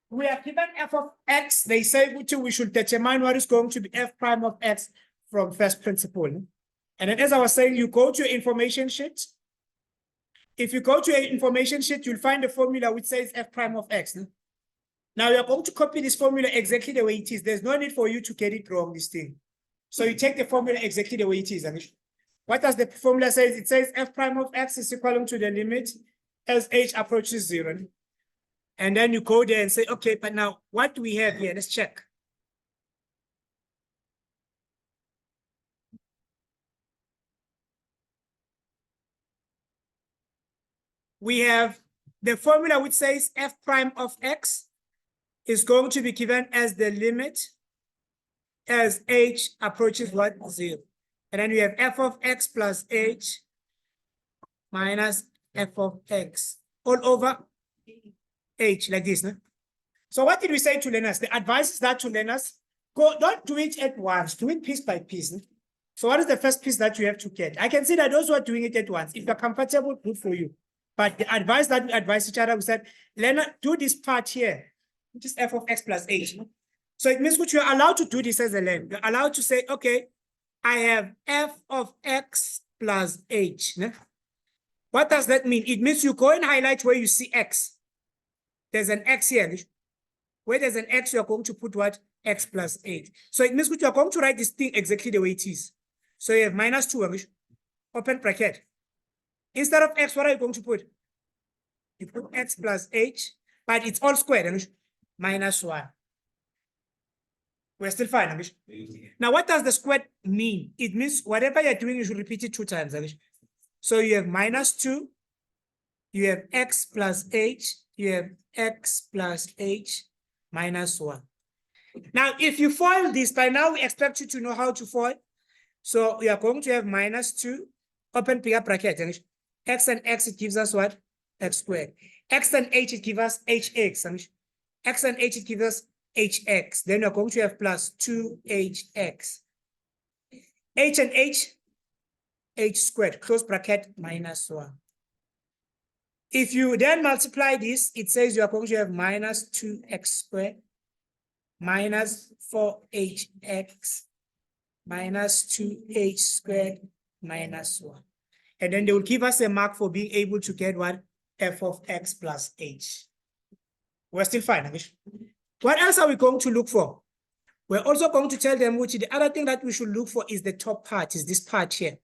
we are given f of x. They say we should determine what is going to be f prime of x from first principle. And then as I was saying, you go to your information sheet. If you go to your information sheet, you'll find a formula which says f prime of x. Now you're going to copy this formula exactly the way it is. There's no need for you to get it wrong, this thing. So you take the formula exactly the way it is. What does the formula say? It says f prime of x is equal to the limit as h approaches 0. And then you go there and say, okay, but now what do we have here? Let's check. We have the formula which says f prime of x is going to be given as the limit as h approaches what? 0. And then we have f of x plus h minus f of x all over h, like this. No? So what did we say to learners? The advice is that to learners, don't do it at once, do it piece by piece. No? So what is the first piece that you have to get? I can see that those who are doing it at once, if you're comfortable, good for you. But the advice that we advise each other, we said, learner, do this part here, which is f of x plus h. No? So it means you're allowed to do this as a learner. You're allowed to say, okay, I have f of x plus h. No? What does that mean? It means you go and highlight where you see x. There's an x here. Where there's an x, you're going to put what? X plus 8. So it means you're going to write this thing exactly the way it is. So you have minus 2, open bracket. Instead of x, what are you going to put? You put x plus h, but it's all squared, minus 1. We're still fine, Now, what does the squared mean? It means whatever you're doing, you should repeat it 2 times, So you have minus 2, you have x plus h, you have x plus h minus 1. Now, if you FOIL this, by now we expect you to know how to FOIL. So we are going to have minus 2, open bigger bracket. X and x, it gives us what? X squared. X and h, it gives us hx. X and h, it gives us hx. Then we're going to have plus 2hx. H and h squared, close bracket, minus 1. If you then multiply this, it says you are going to have minus 2x squared minus 4hx minus 2h squared minus 1. And then they will give us a mark for being able to get what? F of x plus h. We're still fine, Amish. What else are we going to look for? We're also going to tell them which the other thing that we should look for is the top part, is this part here.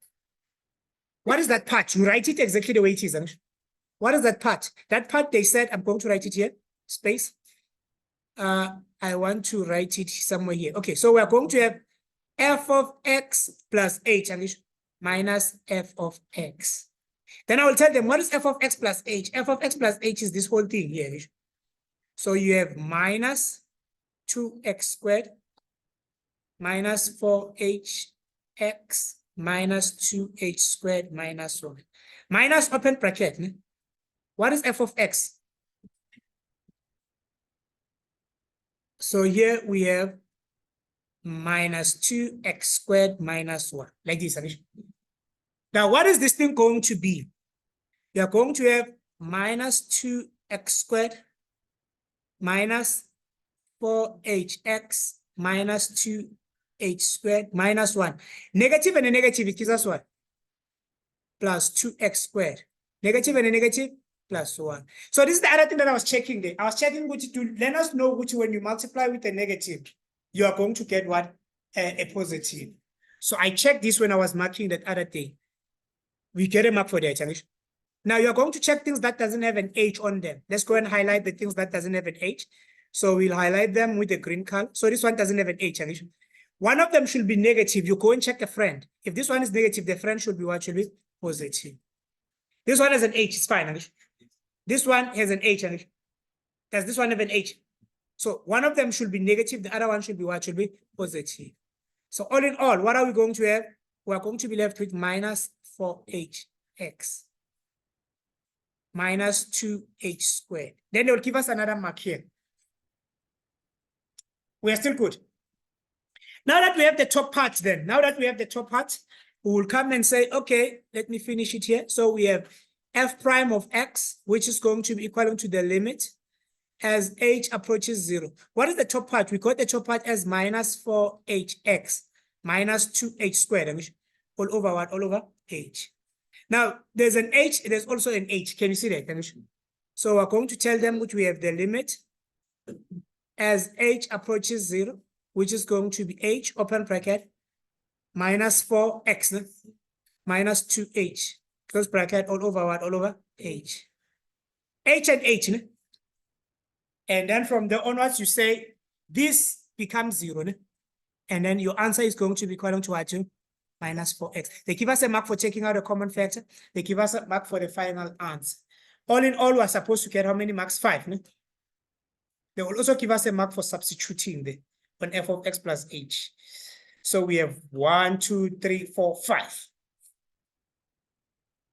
What is that part? You write it exactly the way it is, Amish. What is that part? That part they said, I'm going to write it here, space. I want to write it somewhere here. Okay, so we're going to have f of x plus h, minus f of x. Then I will tell them, what is f of x plus h? F of x plus h is this whole thing here. So you have minus 2x squared minus 4hx minus 2h squared minus 1. Minus open bracket. What is f of x? So here we have minus 2x squared minus 1, like this. Now, what is this thing going to be? You're going to have minus 2x squared minus 4hx minus 2h squared minus 1. Negative and a negative, it gives us what? Plus 2x squared. Negative and a negative, plus 1. So this is the other thing that I was checking there. I was checking which to let us know which when you multiply with a negative, you are going to get what? A positive. So I checked this when I was marking that other day. We get a mark for that, Anish. Now you're going to check things that doesn't have an H on them. Let's go and highlight the things that doesn't have an H. So we'll highlight them with the green color. So this one doesn't have an H, Anish. One of them should be negative. You go and check a friend. If this one is negative, the friend should be what? Should be positive. This one has an H, it's fine, Anish. This one has an H, Anish. Does this one have an H? So one of them should be negative, the other one should be what? Should be positive. So all in all, what are we going to have? We are going to be left with minus 4hx minus 2h squared. Then they will give us another mark here. We are still good. Now that we have the top part then, we will come and say, okay, let me finish it here. So we have f prime of x, which is going to be equivalent to the limit as h approaches 0. What is the top part? We got the top part as minus 4hx minus 2h squared. All over what? All over h. Now, there's an h, there's also an h. Can you see that? So we're going to tell them which we have the limit as h approaches 0, which is going to be h, open bracket, minus 4x, minus 2h, close bracket, all over what? All over h. H and h. And then from there onwards, you say this becomes 0. And then your answer is going to be equal to what? Minus 4x. They give us a mark for checking out a common factor. They give us a mark for the final answer. All in all, we're supposed to get how many marks? 5. They will also give us a mark for substituting there on f of x plus h. So we have 1, 2, 3, 4, 5.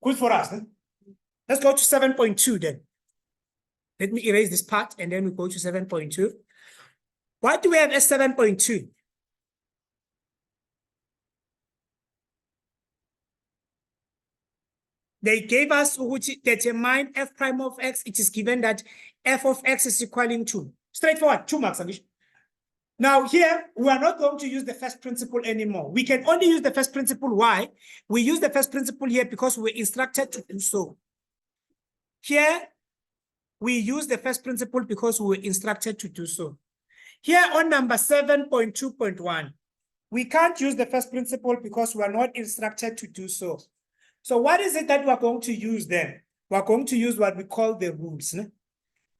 Good for us. Let's go to 7.2 then. Let me erase this part and then we go to 7.2. What do we have as 7.2? They gave us which determine f prime of x. It is given that f of x is equaling to, straightforward, 2 marks. Now here, we are not going to use the first principle anymore. We can only use the first principle. Why? We use the first principle here because we were instructed to do so. Here, we use the first principle because we were instructed to do so. Here on number 7.2.1, we can't use the first principle because we are not instructed to do so. So what is it that we're going to use then? We're going to use what we call the rules.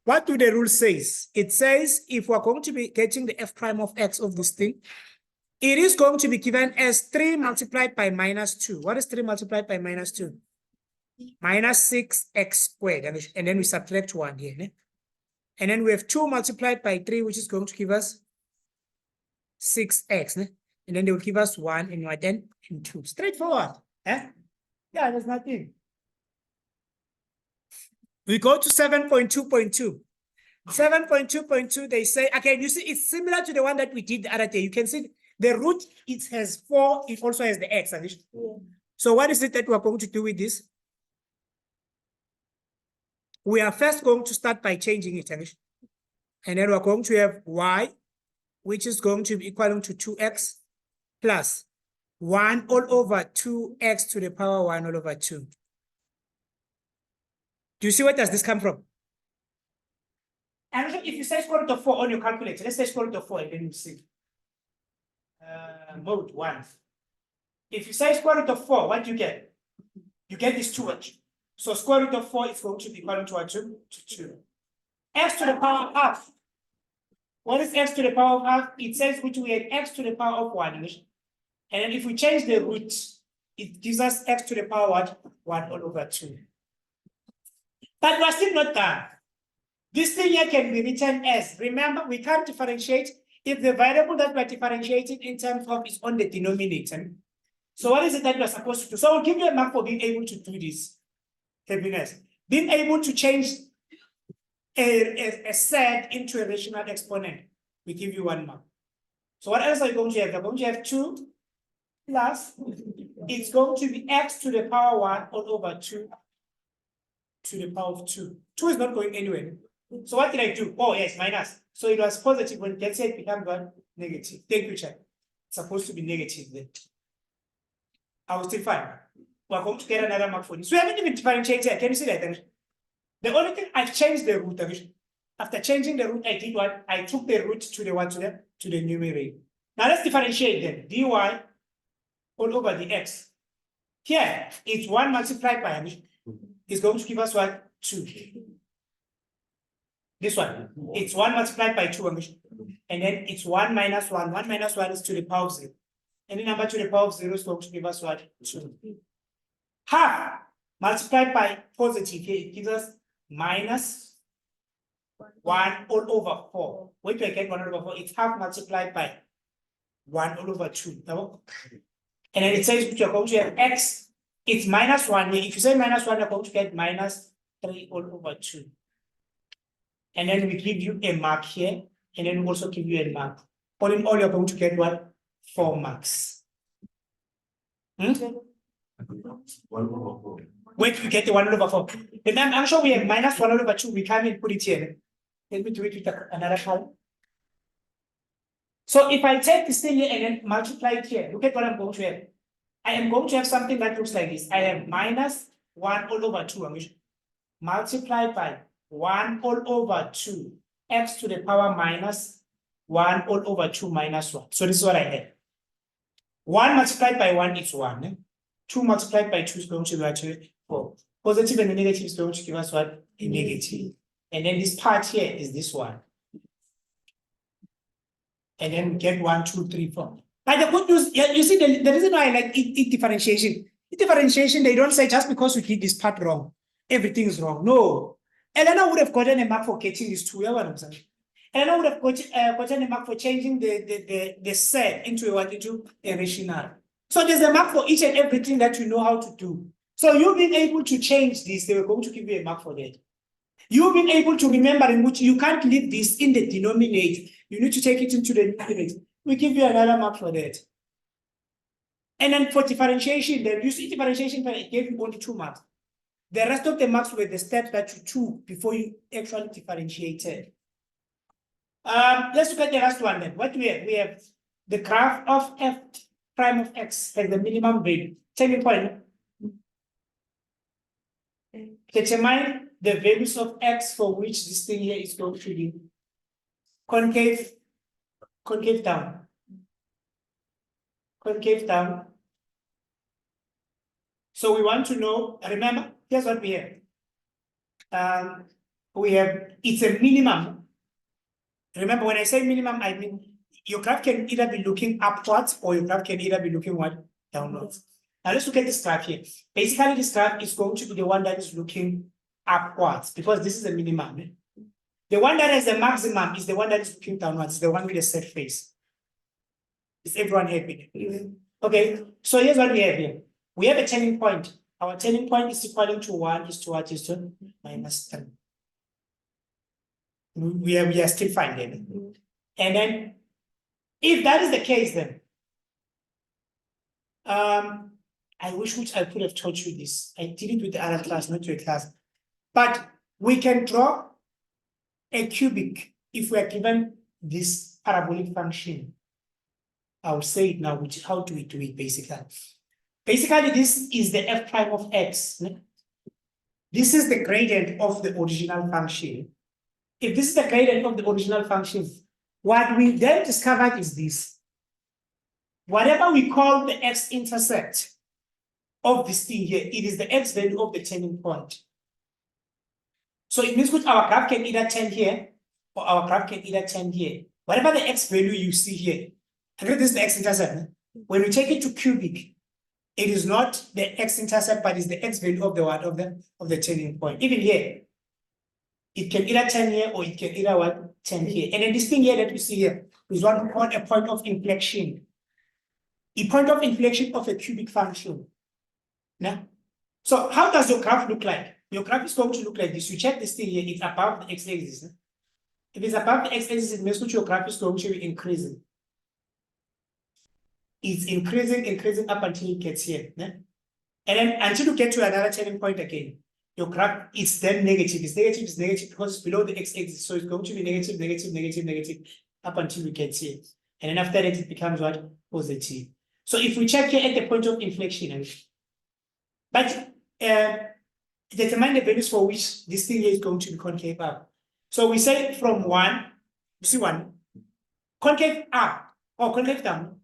What do the rule says? It says if we're going to be getting the f prime of x of this thing, it is going to be given as 3 multiplied by minus 2. What is 3 multiplied by minus 2? Minus 6x squared. And then we subtract 1 here. And then we have 2 multiplied by 3, which is going to give us 6x. And then they will give us 1 and 1 then and 2. Straightforward. Yeah, there's nothing. We go to 7.2.2. 7.2.2, they say, again, you see, it's similar to the one that we did the other day. You can see the root, it has 4, it also has the x. So what is it that we're going to do with this? We are first going to start by changing it. And then we're going to have y, which is going to be equal to 2x plus 1 all over 2x to the power 1 all over 2. Do you see where does this come from? And if you say square root of 4 on your calculator, let's say square root of 4 and then you see. Mode 1. If you say square root of 4, what do you get? You get this 2h. So square root of 4 is going to be equal to what? To 2. X to the power of half. What is x to the power of half? It says which we have x to the power of 1. And then if we change the root, it gives us x to the power what? 1 all over 2. But we're still not done. This thing here can be written as, remember, we can't differentiate if the variable that we're differentiating in terms of is on the denominator. So what is it that we're supposed to do? So I'll give you a mark for being able to do this. Happiness. Being able to change a set into a rational exponent. We give you 1 mark. So what else are you going to have? You're going to have 2 plus, it's going to be x to the power 1 all over 2 to the power of 2. 2 is not going anywhere. So what did I do? Oh, yes, minus. So it was positive when let's say it becomes what? Negative. Thank you, Chad. It's supposed to be negative then. I was still fine. We're going to get another mark for this. We haven't even differentiated. Can you see that? The only thing I've changed the root. After changing the root, I did what? I took the root to the what to the numerator. Now let's differentiate them. Dy all over the x. Here, it's 1 multiplied by is going to give us what? 2. This one, it's 1 multiplied by 2, and then it's 1 minus 1. 1 minus 1 is to the power of 0. Any number to the power of 0 is going to give us what? 2. Half multiplied by positive here, it gives us minus 1 all over 4. Where do I get 1 over 4? It's half multiplied by 1 all over 2. And then it says you're going to have x. It's minus 1. If you say minus 1, you're going to get minus 3 all over 2. And then we give you a mark here, and then we also give you a mark. All in all, you're going to get what? 4 marks. Where do you get the 1 over 4? Remember, I'm sure we have minus 1 over 2. We come and put it here. Let me do it with another color. So if I take this thing here and then multiply it here, look at what I'm going to have. I am going to have something that looks like this. I have minus 1 all over 2, multiplied by 1 all over 2, x to the power minus 1 all over 2 minus 1. So this is what I have. 1 multiplied by 1 is 1. 2 multiplied by 2 is going to be actually 4. Positive and negative is going to give us what? A negative. And then this part here is this one. And then get 1, 2, 3, 4. But the good news, you see, the reason why I like it differentiation. Differentiation, they don't say just because we did this part wrong, everything is wrong. No. Elena would have gotten a mark for getting this 2. Elena would have gotten a mark for changing the set into a rational. So there's a mark for each and everything that you know how to do. So you being able to change this, they were going to give you a mark for that. You being able to remember in which you can't leave this in the denominator. You need to take it into the numerator. We give you another mark for that. And then for differentiation, then you see differentiation, it gave you only 2 marks. The rest of the marks were the steps that you took before you actually differentiated. Let's look at the last one then. What do we have? We have the graph of f prime of x has the minimum value. Turning point. Determine the values of x for which this thing here is going to be concave down. Concave down. So we want to know, remember, here's what we have. It's a minimum. Remember, when I say minimum, I mean your graph can either be looking upwards or your graph can either be looking what? Downwards. Now let's look at this graph here. Basically, this graph is going to be the one that is looking upwards because this is a minimum. The one that has the maximum is the one that is looking downwards, the one with a set face. Is everyone happy? Okay, so here's what we have here. We have a turning point. Our turning point is equal to 1 is to what is to minus 10. We are still fine then. And then, if that is the case, then I wish I could have taught you this. I did it with the other class, not your class. But we can draw a cubic if we are given this parabolic function. I'll say it now, which how do we do it basically? Basically, this is the f prime of x. This is the gradient of the original function. If this is the gradient of the original function, what we then discovered is this. Whatever we call the x-intercept of this thing here, it is the x value of the turning point. So it means that our graph can either turn here or our graph can either turn here. Whatever the x value you see here, this is the x-intercept. When we take it to cubic, it is not the x-intercept, but it's the x value of the what of the turning point. Even here, it can either turn here or it can either what turn here. And then this thing here that we see here is what we call a point of inflection. A point of inflection of a cubic function. Now, so how does your graph look like? Your graph is going to look like this. You check this thing here, it's above the x-axis. If it's above the x-axis, it means that your graph is going to be increasing. It's increasing up until it gets here. And then until you get to another turning point again, your graph is then negative. It's negative because it's below the x-axis. So it's going to be negative up until we get here. And then after that, it becomes what? Positive. So if we check here at the point of inflection, but determine the values for which this thing here is going to be concave up. So we say from 1, you see 1, concave up or concave down.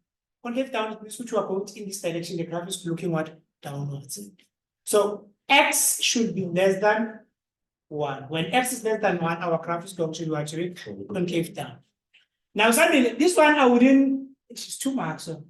Concave down, it means which you are going in this direction, the graph is looking what? Downwards. So x should be less than 1. When x is less than 1, our graph is going to be actually concave down. Now, suddenly, this one I wouldn't, it's 2 marks. So